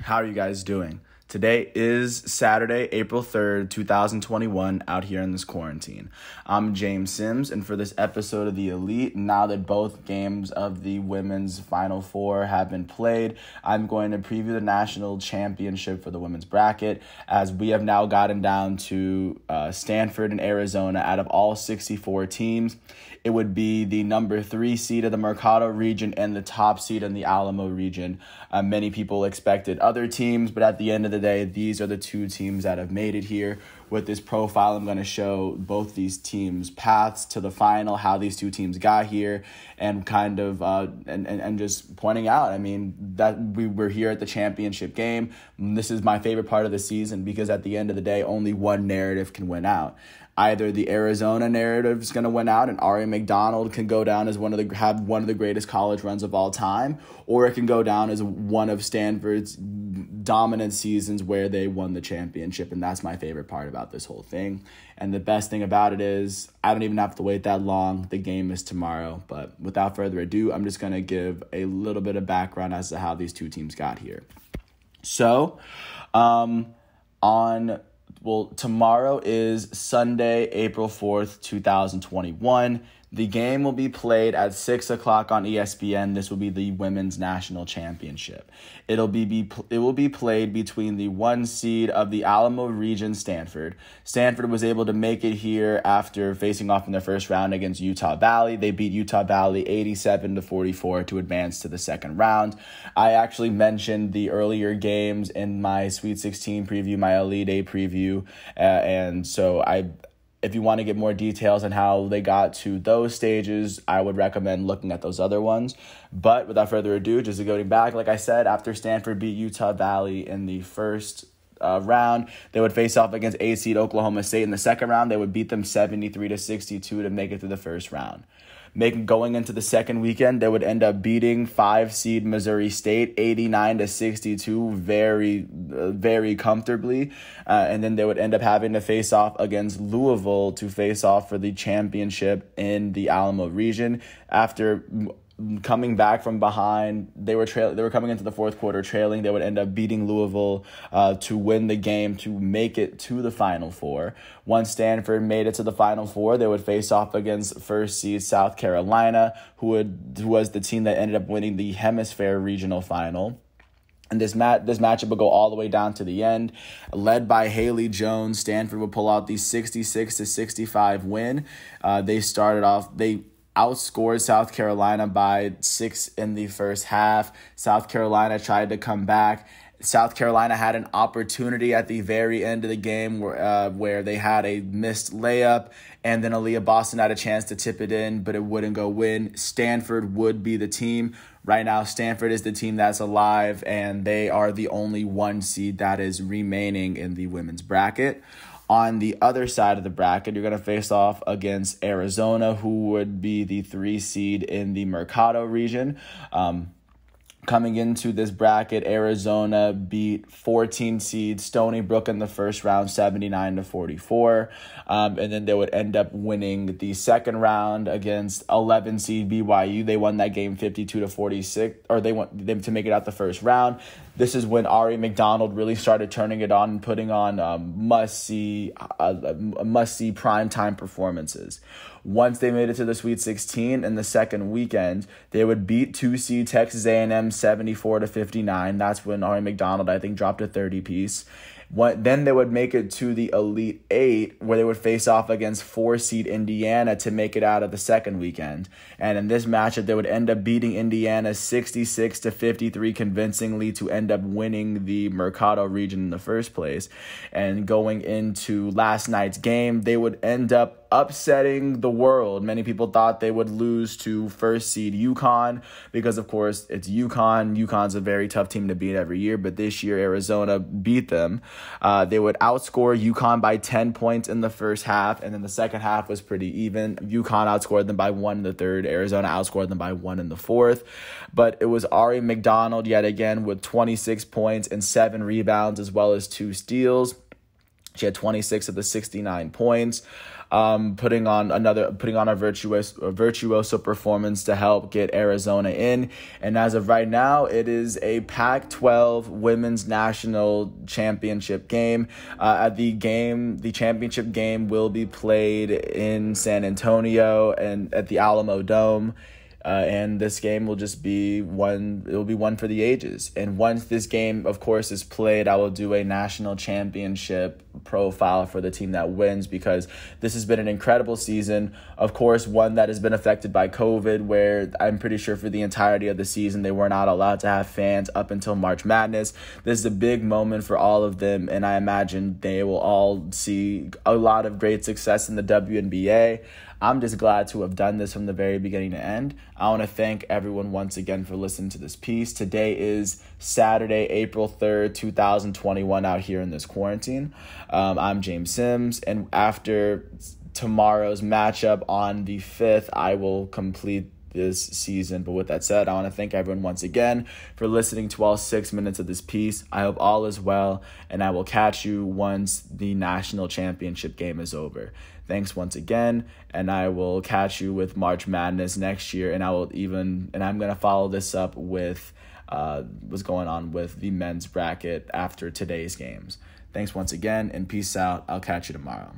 How are you guys doing? Today is Saturday, April 3rd, 2021, out here in this quarantine. I'm James Sims, and for this episode of The Elite, now that both games of the women's Final Four have been played, I'm going to preview the National Championship for the women's bracket, as we have now gotten down to Stanford and Arizona. Out of all 64 teams, it would be the number 3 seed of the Mercado region and the top seed in the Alamo region. Many people expected other teams, but at the end of the day, these are the 2 teams that have made it here. With this profile, I'm going to show both these teams' paths to the final, how these 2 teams got here, and kind of and just pointing out, that we were here at the championship game. This is my favorite part of the season because at the end of the day, only one narrative can win out. Either the Arizona narrative is going to win out and Ari McDonald can go down as one of the greatest college runs of all time, or it can go down as one of Stanford's dominant seasons where they won the championship, and that's my favorite part about this whole thing. And the best thing about it is I don't even have to wait that long. The game is tomorrow. But without further ado, I'm just going to give a little bit of background as to how these 2 teams got here. So, tomorrow is Sunday, April 4th, 2021. The game will be played at 6 o'clock on ESPN. This will be the Women's National Championship. It will be played between the 1 seed of the Alamo region, Stanford. Stanford was able to make it here after facing off in their first round against Utah Valley. They beat Utah Valley 87-44 to advance to the second round. I actually mentioned the earlier games in my Sweet 16 preview, my Elite 8 preview, and so if you want to get more details on how they got to those stages, I would recommend looking at those other ones. But without further ado, just going back, like I said, after Stanford beat Utah Valley in the first round, they would face off against 8 seed Oklahoma State in the second round. They would beat them 73-62 to make it through the first round. Going into the second weekend, they would end up beating 5 seed Missouri State 89-62 very, very comfortably. And then they would end up having to face off against Louisville to face off for the championship in the Alamo region. After coming back from behind, they were coming into the fourth quarter trailing. They would end up beating Louisville to win the game to make it to the Final Four. Once Stanford made it to the Final Four, they would face off against first seed South Carolina, who was the team that ended up winning the Hemisphere Regional Final. And this matchup would go all the way down to the end. Led by Haley Jones, Stanford would pull out the 66-65 win. They outscored South Carolina by 6 in the first half. South Carolina tried to come back. South Carolina had an opportunity at the very end of the game where they had a missed layup, and then Aaliyah Boston had a chance to tip it in, but it wouldn't go in. Stanford would be the team. Right now, Stanford is the team that's alive, and they are the only 1 seed that is remaining in the women's bracket. On the other side of the bracket, you're going to face off against Arizona, who would be the 3 seed in the Mercado region. Coming into this bracket, Arizona beat 14 seed Stony Brook in the first round, 79-44. And then they would end up winning the second round against 11 seed BYU. They won that game 52-46, or they want them to make it out the first round. This is when Ari McDonald really started turning it on and putting on must-see primetime performances. Once they made it to the Sweet 16 in the second weekend, they would beat 2 seed Texas A&M 74-59. That's when Ari McDonald, I think, dropped a 30-piece. Then they would make it to the Elite 8, where they would face off against 4 seed Indiana to make it out of the second weekend. And in this matchup, they would end up beating Indiana 66-53 convincingly to end up winning the Mercado region in the first place. And going into last night's game, they would end up upsetting the world. Many people thought they would lose to first seed UConn because, of course, it's UConn. UConn's a very tough team to beat every year, but this year Arizona beat them. They would outscore UConn by 10 points in the first half, and then the second half was pretty even. UConn outscored them by 1 in the third. Arizona outscored them by 1 in the fourth. But it was Ari McDonald yet again with 26 points and 7 rebounds as well as 2 steals. She had 26 of the 69 points, putting on a virtuoso performance to help get Arizona in. And as of right now, it is a Pac-12 Women's National Championship game. The championship game will be played in San Antonio and at the Alamo Dome. And this game will just be one for the ages. And once this game, of course, is played, I will do a national championship profile for the team that wins, because this has been an incredible season. Of course, one that has been affected by COVID, where I'm pretty sure for the entirety of the season, they were not allowed to have fans up until March Madness. This is a big moment for all of them, and I imagine they will all see a lot of great success in the WNBA. I'm just glad to have done this from the very beginning to end. I want to thank everyone once again for listening to this piece. Today is Saturday, April 3rd, 2021, out here in this quarantine. I'm James Sims, and after tomorrow's matchup on the 5th, I will complete this season. But with that said, I want to thank everyone once again for listening to all 6 minutes of this piece. I hope all is well, and I will catch you once the national championship game is over. Thanks once again, and I will catch you with March Madness next year, and I'm going to follow this up with what's going on with the men's bracket after today's games. Thanks once again, and peace out. I'll catch you tomorrow.